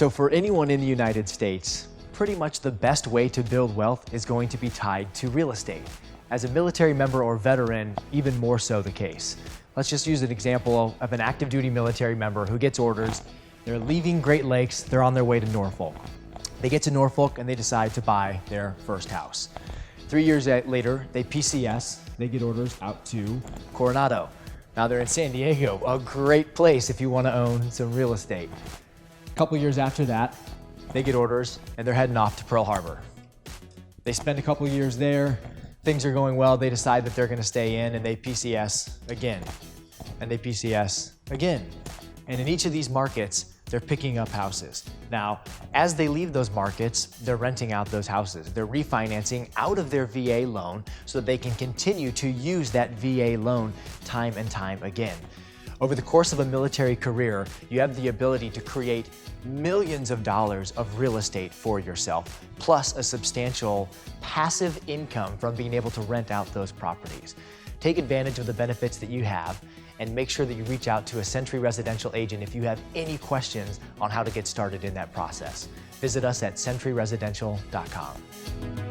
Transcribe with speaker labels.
Speaker 1: So for anyone in the United States, pretty much the best way to build wealth is going to be tied to real estate. As a military member or veteran, even more so the case. Let's just use an example of an active duty military member who gets orders. They're leaving Great Lakes, they're on their way to Norfolk. They get to Norfolk and they decide to buy their first house. 3 years later, they PCS, they get orders out to Coronado. Now they're in San Diego, a great place if you want to own some real estate. A couple years after that, they get orders and they're heading off to Pearl Harbor. They spend a couple years there, things are going well, they decide that they're going to stay in and they PCS again. And they PCS again. And in each of these markets, they're picking up houses. Now, as they leave those markets, they're renting out those houses. They're refinancing out of their VA loan so that they can continue to use that VA loan time and time again. Over the course of a military career, you have the ability to create millions of dollars of real estate for yourself, plus a substantial passive income from being able to rent out those properties. Take advantage of the benefits that you have and make sure that you reach out to a Sentry residential agent if you have any questions on how to get started in that process. Visit us at sentryresidential.com.